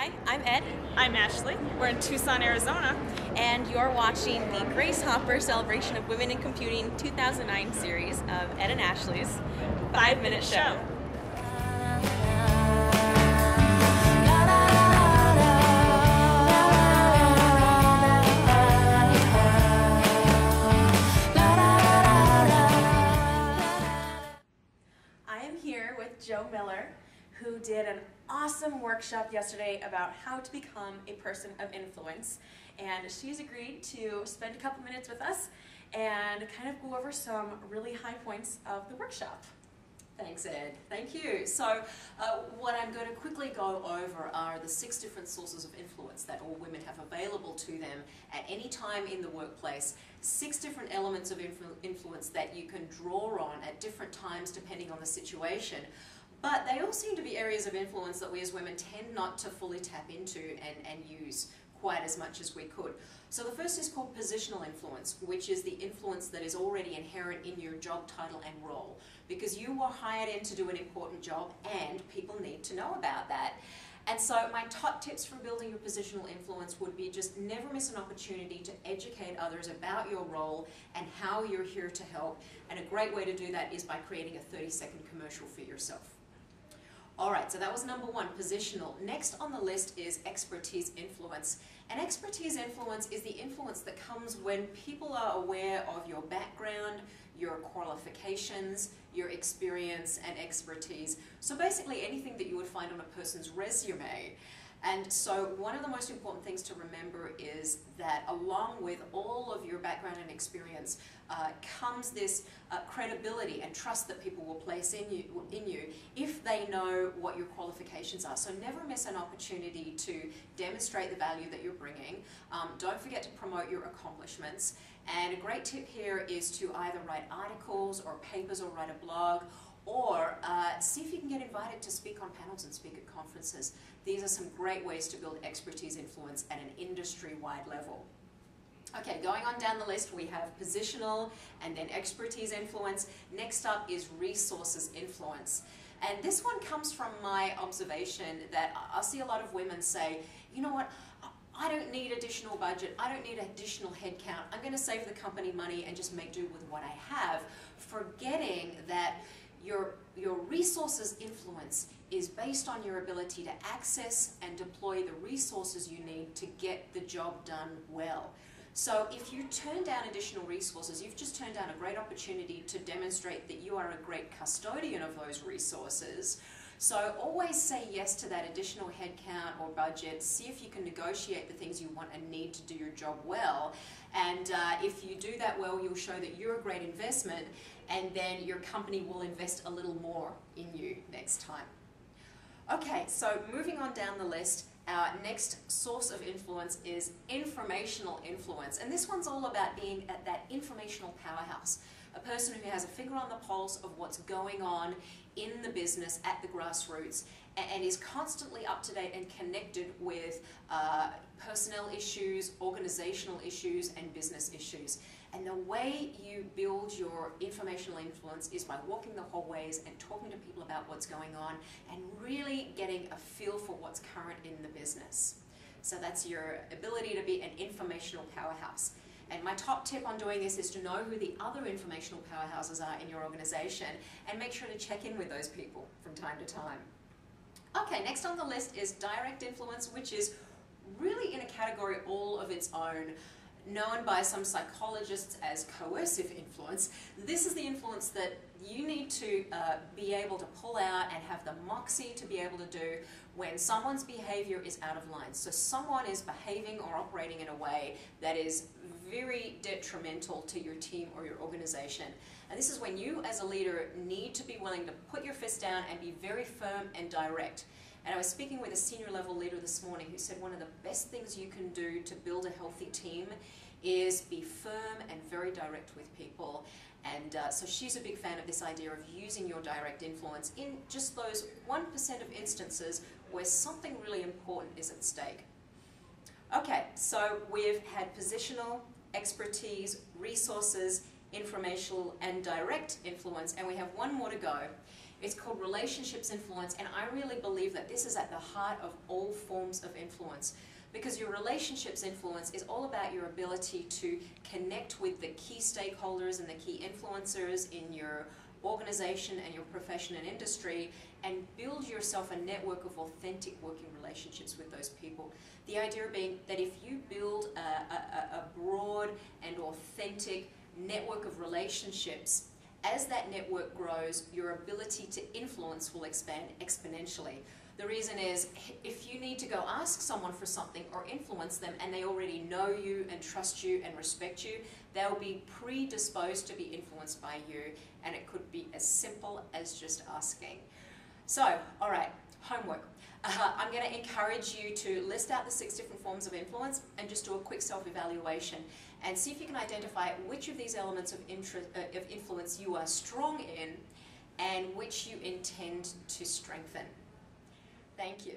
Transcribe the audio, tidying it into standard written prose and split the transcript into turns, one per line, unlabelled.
Hi, I'm Ed.
I'm Ashley. We're in Tucson, Arizona.
And you're watching the Grace Hopper Celebration of Women in Computing 2009 series of Ed and Ashley's 5-Minute Show. I am here with Joe Miller, who did an awesome workshop yesterday about how to become a person of influence. And she's agreed to spend a couple minutes with us and kind of go over some really high points of the workshop.
Thanks, Ed. Thank you. So what I'm going to quickly go over are the 6 different sources of influence that all women have available to them at any time in the workplace. 6 different elements of influence that you can draw on at different times depending on the situation. But they all seem to be areas of influence that we as women tend not to fully tap into and use quite as much as we could. So the first is called positional influence, which is the influence that is already inherent in your job title and role. Because you were hired in to do an important job and people need to know about that. And so my top tips for building your positional influence would be just never miss an opportunity to educate others about your role and how you're here to help. And a great way to do that is by creating a 30-second commercial for yourself. Alright, so that was number 1, positional. Next on the list is expertise influence. And expertise influence is the influence that comes when people are aware of your background, your qualifications, your experience and expertise. So basically anything that you would find on a person's resume. And so one of the most important things to remember is that along with all of your background and experience comes this credibility and trust that people will place in you if they know what your qualifications are. So never miss an opportunity to demonstrate the value that you're bringing. Don't forget to promote your accomplishments. And a great tip here is to either write articles or papers or write a blog, or see if you can get invited to speak on panels and speak at conferences. These are some great ways to build expertise influence at an industry-wide level. Okay, going on down the list, we have positional and then expertise influence. Next up is resources influence. And this one comes from my observation that I see a lot of women say, you know what, I don't need additional budget, I don't need additional headcount, I'm going to save the company money and just make do with what I have, forgetting that your resources influence is based on your ability to access and deploy the resources you need to get the job done well. So if you turn down additional resources, you've just turned down a great opportunity to demonstrate that you are a great custodian of those resources. So always say yes to that additional headcount or budget. See if you can negotiate the things you want and need to do your job well. And if you do that well, you'll show that you're a great investment, and then your company will invest a little more in you next time. Okay, so moving on down the list, our next source of influence is informational influence. And this one's all about being at that informational powerhouse. A person who has a finger on the pulse of what's going on in the business at the grassroots and is constantly up to date and connected with personnel issues, organizational issues, and business issues. And the way you build your informational influence is by walking the hallways and talking to people about what's going on and really getting a feel for what's current in the business. So that's your ability to be an informational powerhouse. And my top tip on doing this is to know who the other informational powerhouses are in your organization and make sure to check in with those people from time to time. Okay, next on the list is direct influence, which is really in a category all of its own, known by some psychologists as coercive influence. This is the influence that you need to be able to pull out and have the moxie to be able to do when someone's behavior is out of line. So someone is behaving or operating in a way that is very detrimental to your team or your organization. And this is when you as a leader need to be willing to put your fist down and be very firm and direct. And I was speaking with a senior level leader this morning who said one of the best things you can do to build a healthy team is be firm and very direct with people. And so she's a big fan of this idea of using your direct influence in just those 1% of instances where something really important is at stake. Okay, so we've had positional, expertise, resources, informational, and direct influence, and we have one more to go. It's called relationships influence, and I really believe that this is at the heart of all forms of influence. Because your relationships influence is all about your ability to connect with the key stakeholders and the key influencers in your organization and your profession and industry, and build yourself a network of authentic working relationships with those people. The idea being that if you build a broad and authentic network of relationships, as that network grows, your ability to influence will expand exponentially. The reason is, if you need to go ask someone for something or influence them and they already know you and trust you and respect you, they'll be predisposed to be influenced by you, and it could be as simple as just asking. So, all right, homework. I'm going to encourage you to list out the 6 different forms of influence and just do a quick self-evaluation and see if you can identify which of these elements of influence you are strong in and which you intend to strengthen. Thank you.